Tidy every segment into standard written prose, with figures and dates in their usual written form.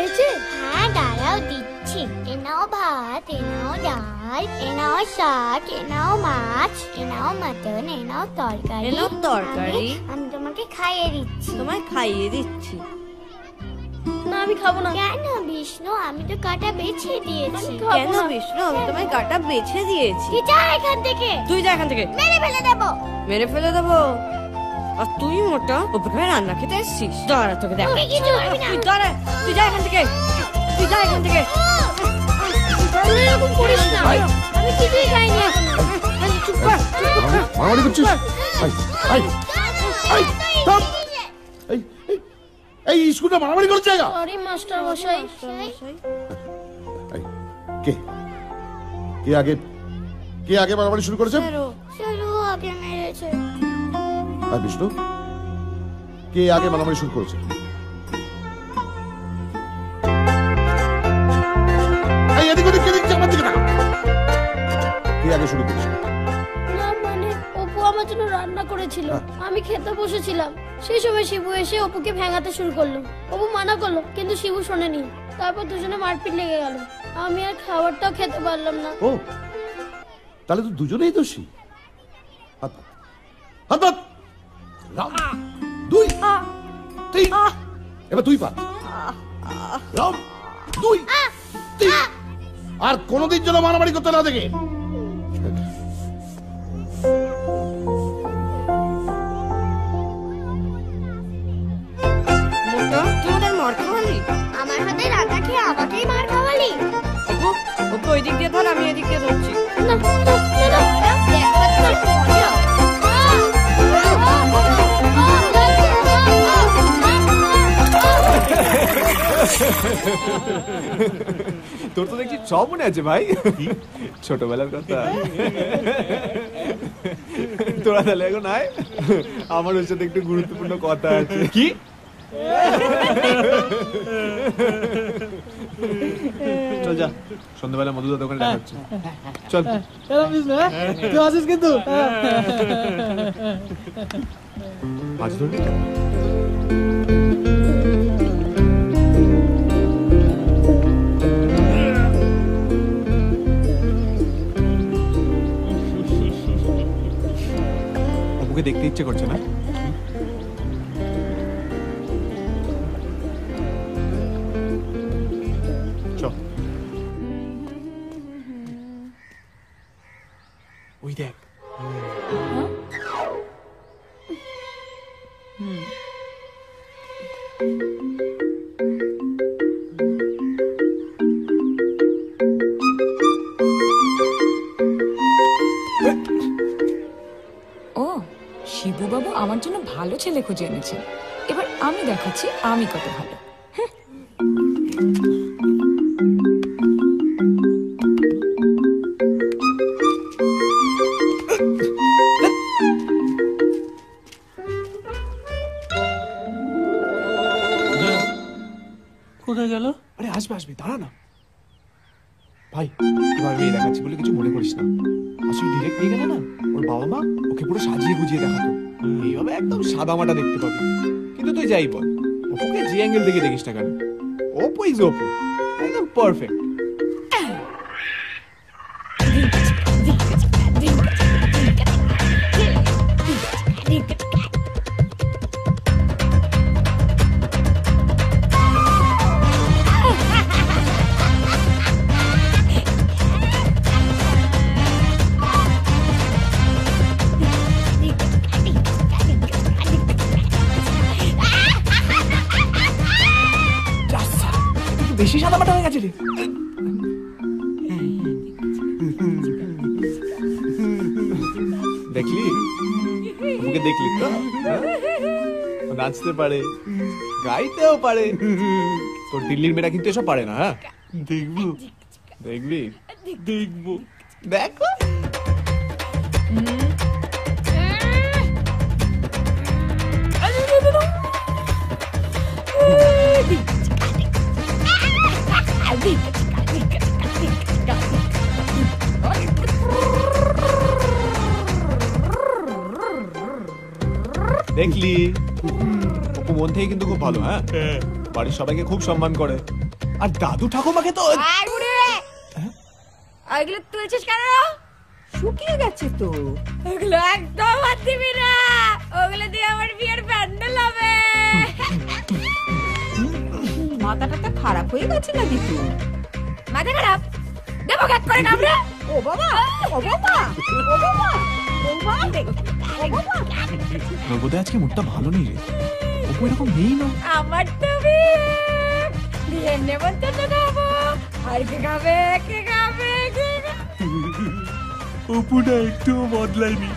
হয়েছে? হ্যাঁ দাঁড়াও দিচ্ছি। এ নাও ভাত, এ নাও ডাল, এ নাও শাক, এ নাও মাছ, এ নাও মাটন, এ নাও তরকারি। আমি তোমাকে খাইয়ে দিচ্ছি। তোমায় খাইয়ে দিচ্ছি? না আমি খাবো না। কেন বিষ্ণু, আমি তো কাটা বেছে দিয়েছি। কেন বিষ্ণু, আমি তোমায় কাটা বেছে দিয়েছি। তুই যা এখান থেকে। তুই যা এখান থেকে। মেরে ফেলে দেবো। মেরে ফেলে দেবো? আর তুই মোটা ওপরে রান্না খেতে এসছিস? দাঁড়া তোকে দেখ। তুই কিছু করবি না। তুই দাঁড়া, তুই যা এখান থেকে, তুই যা এখান থেকে। এরকম করিস না, আমি কিছুই খাইনি এখনো। চুপ কর। মারামারি করছিস? এই স্কুলটা মারামারি করছে। সরি মাস্টার মশাই। কে আগে মারামারি শুরু করেছে? চলো আগে মেরেছে। আর বিষ্ণু, কে আগে মারামারি শুরু করেছে? এদিক ওদিক কে দেখছে? আমার দিকে তাকা। কে আগে শুরু করেছে? না মানে অপু আমার জন্য রান্না করেছিল, আমি খেতে বসেছিলাম, সেই সময় শিবু এসে অপুকে ভেঙাতে শুরু করলো। অপু মানা করলো কিন্তু শিবু শোনেনি। তারপর দুজনে মারপিট লেগে গেল। আমি আর খাবারটাও খেতে পারলাম না। ও তাহলে তো দুজনেই দোষী। হাত দুই তিন, এবার তুই পাত। রাম দুই তিন। আর কোনদিন যেন মারামারি করতে না দেখে। আমার হাতে রান্না খেয়ে আমাকেই মার খাওয়ালি। ওকে ওই দিক দিয়ে ধর, আমি এদিক দিয়ে ধরছি। তোর তো দেখছি সব মনে আছে ভাই, ছোটবেলার কথা। তোরা তাহলে এখন আয়, আমার ওর সাথে একটু গুরুত্বপূর্ণ কথা আছে। কি চল যা, সন্ধ্যাবেলা মধুদার দোকানে দেখা হচ্ছে। চল তুই আসিস কিন্তু। মাছ ধরবি? অপুকে দেখতে ইচ্ছে করছে না? ওই দেখ। ও শিবু বাবু আমার জন্য ভালো ছেলে খুঁজে এনেছে। এবার আমি দেখাচ্ছি আমি কত ভালো। কোথায় গেল? আরে আসবে আসবে, দাঁড়া না ভাই। এবার মেয়ে দেখাচ্ছি বলে কিছু মনে করিস না। আসলে ডিরেক্ট নিয়ে গেলে না, ওর বাবা মা ওকে পুরো সাজিয়ে গুজিয়ে দেখাতো। এইভাবে একদম সাদা মাটা দেখতে পাবি। কিন্তু তুই যাই বল, ওকে যে অ্যাঙ্গেল থেকে দেখিস না কেন, ওপো ইজ ওপো, একদম পারফেক্ট। বেশি সাদা মাটা হয়ে গেছে রে। দেখলি ওকে, দেখলি তো নাচতে পারে, গাইতেও পারে। তোর দিল্লির মেয়েরা কিন্তু এসব পারে না। হ্যাঁ দেখবো, দেখবি, দেখবো, দেখো। দেখলি অপু মন থেকে কিন্তু খুব ভালো। হ্যাঁ বাড়ির সবাইকে খুব সম্মান করে। আর দাদু ঠাকুমাকে তো আয় বুড়ি, ওইগুলো তুলছিস কেন? শুকিয়ে গেছে তো। ওগুলো একদম হাত দিবি না, ওগুলো দিয়ে আমার বিয়ের প্যান্ডেল হবে। মাথাটা খারাপ হয়ে গেছে নাকি তুই? মাথা খারাপ দেবো এক করে কামড়ে। ও বাবা, ও বাবা, ও বাবা, ও বাবা, বোধহয় আজকে মুডটা ভালো নেই রে। অপু এরকম নেই না। আমার তো বিয়ের নেমন্তন্ন খাবো। আর কে খাবে, কে খাবে, কে খাবে? অপুটা একটু বদলায়নি,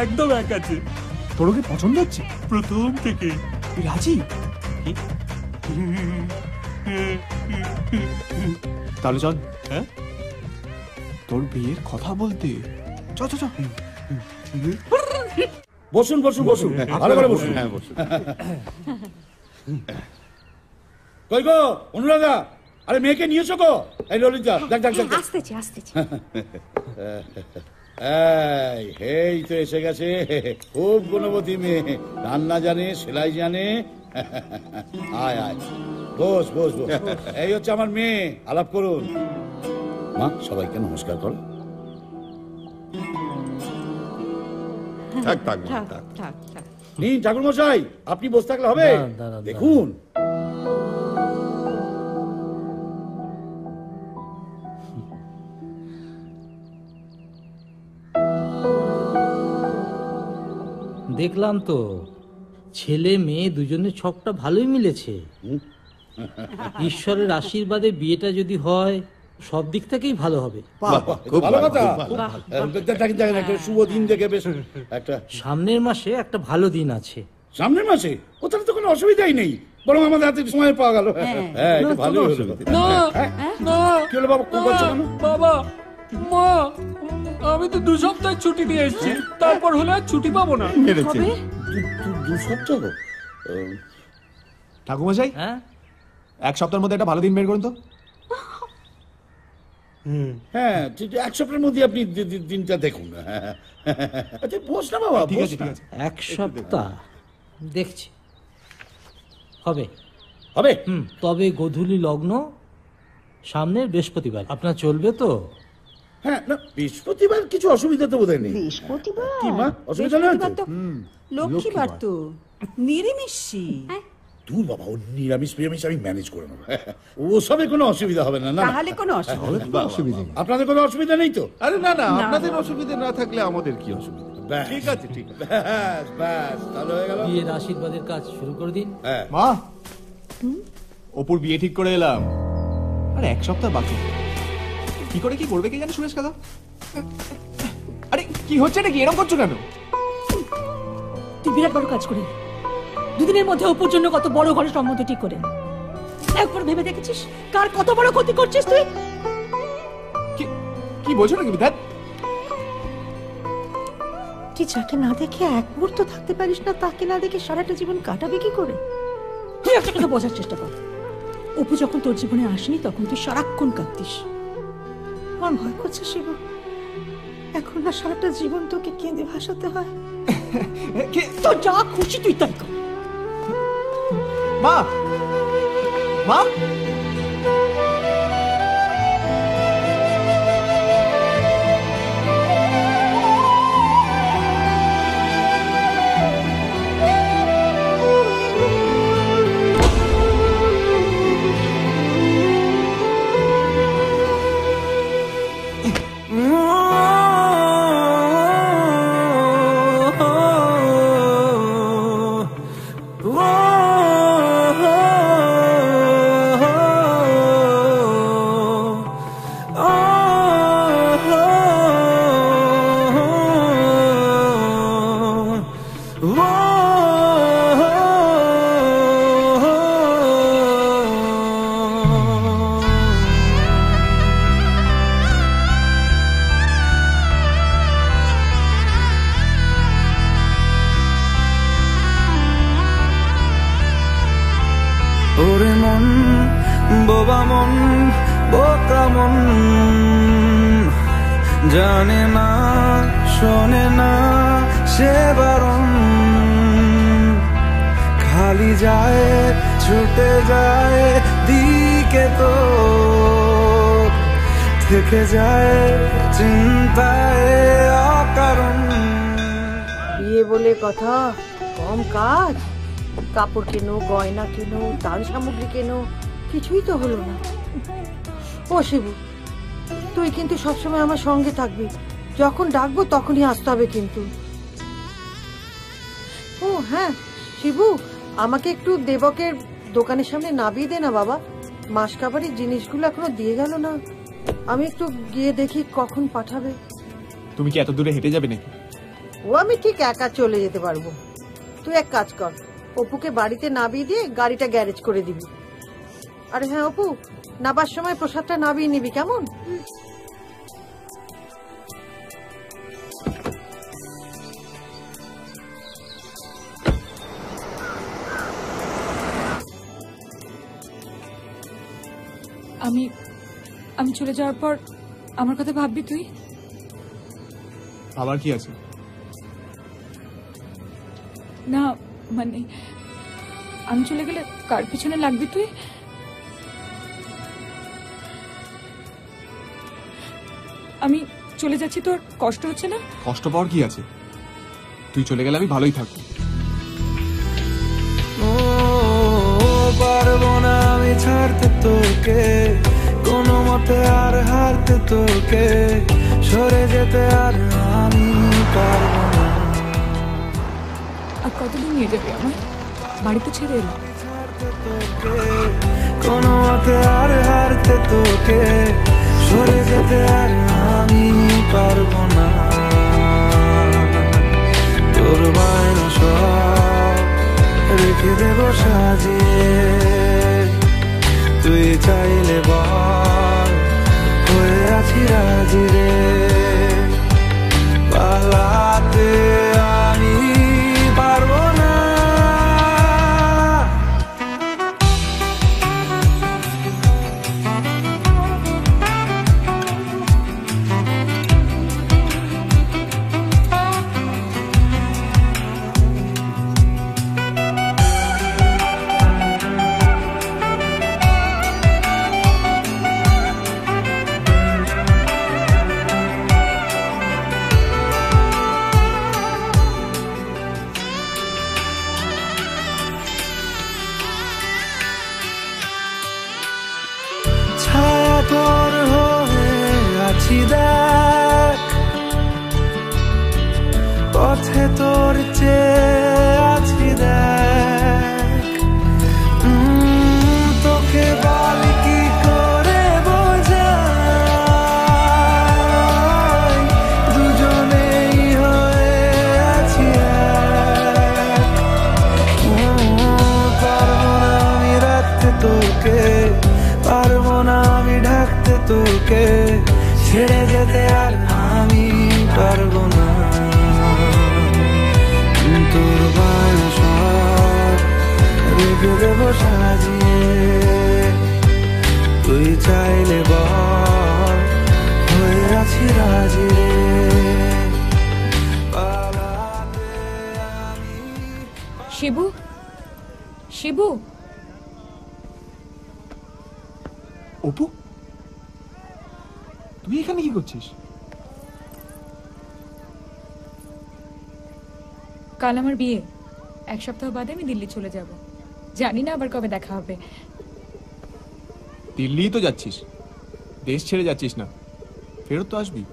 একদম এক আছে। তোর ওকে পছন্দ হচ্ছে প্রথম থেকে? রাজি? তাহলে চল, হ্যাঁ তোর বিয়ের কথা বলতে। চ চ চ। বসুন বসুন বসুন, ভালো করে বসুন। হ্যাঁ বসুন। কই গো অনুরাধা, আরে মেয়েকে নিয়েছো গো? এই ললিতা, দেখ দেখ দেখ। আসতেছি আসতেছি। এই তো এসে গেছে, খুব গুণবতী মেয়ে, রান্না জানে, সেলাই জানে। আয় আয়, বস বস বস। এই হচ্ছে আমার মেয়ে, আলাপ করুন। মা, সবাইকে নমস্কার করো। থাক থাক থাক থাক। থাক থাক। নিন ঠাকুর মশাই, আপনি বসে থাকলে হবে? দেখুন দেখলাম তো ছেলে মেয়ে দুজনের ছকটা ভালোই মিলেছে। ঈশ্বরের আশীর্বাদে বিয়েটা যদি হয় সব দিক থেকেই ভালো হবে। খুব ভালো ভালো, কথা। খুব ভালো। দেখেন একটা শুভ দিন দেখে বেশ একটা সামনের মাসে একটা ভালো দিন আছে। সামনের মাসে, ও তাহলে তো কোনো অসুবিধাই নেই, বরং আমাদের হাতে সময় পাওয়া গেল। হ্যাঁ একটু ভালোই হলো। কি হলো বাবা, খুব বলছো কেন? বাবা, মা, আমি তো 2 সপ্তাহ ছুটি দিয়ে এসেছি, তারপর হলে আর ছুটি পাবো না। মেরেছে। দু সপ্তাহ? ঠাকুমশাই, হ্যাঁ, 1 সপ্তাহের মধ্যে একটা ভালো দিন বের করুন তো। হ্যাঁ ঠিক, 1 সপ্তাহের মধ্যে আপনি দিনটা দেখুন। আচ্ছা বস না বাবা, ঠিক বস আছে না। ঠিক আছে। 1 সপ্তাহ দেখছি হবে। হবে? তবে গোধূলি লগ্ন সামনের বৃহস্পতিবার, আপনার চলবে তো? হ্যাঁ না, বৃহস্পতিবার কিছু অসুবিধা তো বোধহয় নেই। বৃহস্পতিবার? কি মা, অসুবিধা নয় তো? বৃহস্পতিবার তো লক্ষ্মীবার তো, নিরামিষি। দূর বাবা, ও নিরামিষ প্রিয়ামিষ আমি ম্যানেজ করে নেবো। ওসবে কোনো অসুবিধা হবে না। না না। তাহলে কোনো অসুবিধা? অসুবিধা নেই। আপনাদের কোনো অসুবিধা নেই তো? আরে না না, আপনাদের অসুবিধা না থাকলে আমাদের কি অসুবিধা? ব্যাস, ঠিক আছে ঠিক আছে। ব্যাস ব্যাস, তাহলে হয়ে গেল। বিয়ের আশীর্বাদের কাজ শুরু করে দিন। হ্যাঁ মা, অপুর বিয়ে ঠিক করে এলাম, আর 1 সপ্তাহ বাকি। কি করে কি করবে কি জানি সুরেশ কাকা। আরে কি হচ্ছে নাকি, এরকম করছো কেন? তুই বিরাট বড় কাজ করে 2 দিনের মধ্যে অপুর জন্য কত বড় ঘরে সম্বন্ধ ঠিক করে একবার ভেবে দেখেছিস কার কত বড় ক্ষতি করছিস তুই? কি বলছো নাকি বিধান? তুই যাকে না দেখে এক মুহূর্ত থাকতে পারিস না, তাকে না দেখে সারাটা জীবন কাটাবে কি করে? তুই একটা কথা বোঝার চেষ্টা কর। অপু যখন তোর জীবনে আসেনি তখন তুই সারাক্ষণ কাঁদতিস। আমার ভয় করছে শিবু, এখন না সারাটা জীবন তোকে কেঁদে ভাসাতে হয়। তো যা খুশি তুই তাই কর। মা, মা, ওরে মন, বোবা মন, বোকা মন, জানে না শোনে না সে বারণ, খালি যায় ছুটে যায় দিকে তো থেকে যায় চিন্তায় অকারণ। বিয়ে বলে কথা, কম কাজ। কাপড় কেনো, গয়না কেনো, দান সামগ্রী কেনো, কিছুই তো হলো না। ও শিবু, তুই কিন্তু সবসময় আমার সঙ্গে থাকবি। যখন ডাকবো তখনই আসতে হবে কিন্তু। ও হ্যাঁ শিবু, আমাকে একটু দেবকের দোকানের সামনে নামিয়ে দে না বাবা। মাসকাবারির জিনিসগুলো এখনো দিয়ে গেল না। আমি একটু গিয়ে দেখি কখন পাঠাবে। তুমি কি এত দূরে হেঁটে যাবে নাকি? ও আমি ঠিক একা চলে যেতে পারবো। তুই এক কাজ কর, অপুকে বাড়িতে নামিয়ে দিয়ে গাড়িটা গ্যারেজ করে দিবি। আরে হ্যাঁ অপু, নাবার সময় প্রসাদটা নামিয়ে নিবি কেমন? আমি চলে যাওয়ার পর আমার কথা ভাববি তুই? আবার কি আছে? না মানে আমি চলে গেলে কার পিছনে লাগবি তুই? আমি চলে যাচ্ছি, তোর কষ্ট হচ্ছে না? কষ্ট পাওয়ার কি আছে? তুই চলে গেলে আমি ভালোই থাকবো। ও পারবো না আমি ছাড়তে তোকে, কোনো মতে আর হারতে তোকে, সরে যেতে আর আমি পারবো না। আর কতদিন নিয়ে যাবি আমার? বাড়িতে ছেড়ে এলাম। কোনো মতে আর হারতে তোকে, সরে যেতে আর আমি পারবো না। তোর বায়না সব রেখে দেবো সাজিয়ে, তুই চাইলে বল হয়ে আছি রাজি রে। পালাতে আমি পারবো না। ছায়া তোর হয়ে আছি দেখ, পথে তোর চেয়ে আছি দেখ। তোকে বল কি করে বোঝাই, দুজনেই হয়ে আছি এক। পারবো না আমি রাখতে তোকে, পারবো না আমি ঢাকতে তোকে, ছেড়ে যেতে আর আমি পারবো না। তোর বায়না সব রেখে দেবো সাজিয়ে, তুই চাইলে বল হয়ে আছি রাজি রে। শিবু, শিবু। অপু, তুই এখানে কি করছিস? কাল আমার বিয়ে, এক সপ্তাহ বাদে আমি দিল্লি চলে যাব। জানি না আবার কবে দেখা হবে। দিল্লি তো যাচ্ছিস, দেশ ছেড়ে যাচ্ছিস না, ফেরত তো আসবি।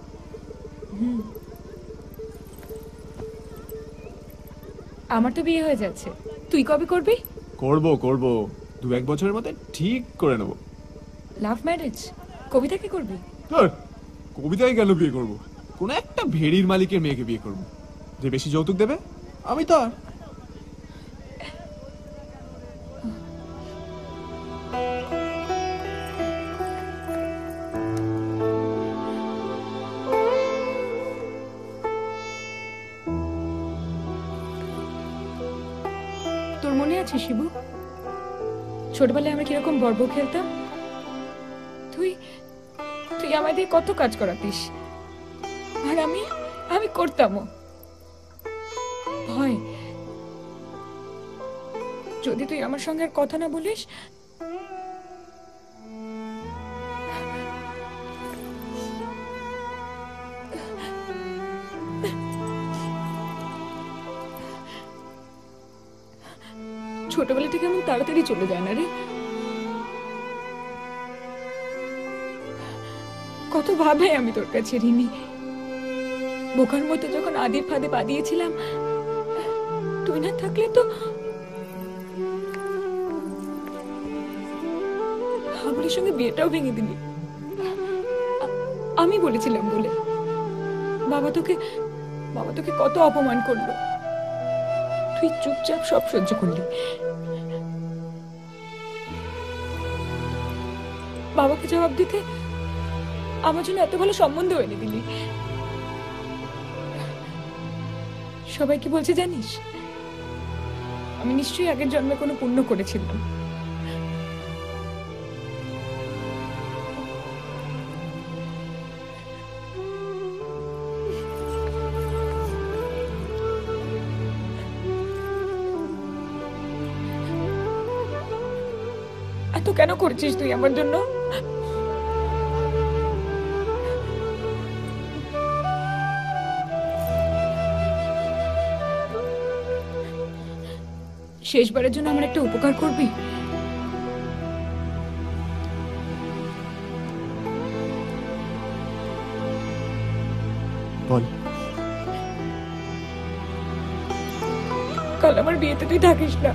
আমার তো বিয়ে হয়ে যাচ্ছে, তুই কবে করবি? করবো করবো, 2-1 বছরের মধ্যে ঠিক করে নেবো। Love marriage? কবিতাকে করবি? কবিতায় কেন বিয়ে করবো? কোন একটা ভেড়ির মালিকের মেয়েকে বিয়ে করবো, যে বেশি যৌতুক দেবে। আমি তো আর তোর মনে আছে শিবু, ছোটবেলায় আমরা কিরকম বর্ব খেলতাম? তুই তুই আমাদের কত কাজ করাতিস, আর আমি করতামও। ভয়, যদি তুই আমার সঙ্গে আর কথা না বলিস। ছোটবেলা থেকে এমন তাড়াতাড়ি চলে যায় না রে। কত ভাবে আমি তোর কাছে ঋণী। বোকার মতো যখন আদির ফাঁদে পা দিয়েছিলাম, তুই না থাকলে তো হাবুলের সঙ্গে বিয়েটাও ভেঙে দিলি। আমি বলেছিলাম বলে বাবা তোকে কত অপমান করলো, তুই চুপচাপ সব সহ্য করলি। বাবাকে জবাব দিতে আমার জন্য এত ভালো সম্বন্ধ এনে দিলি। সবাই কি বলছে জানিস? আমি নিশ্চয়ই আগের জন্মে কোনো পুণ্য করেছিলাম। এত কেন করছিস তুই আমার জন্য? শেষবারের জন্য আমার একটা উপকার করবি? বল। কাল আমার বিয়েতে তুই থাকিস না।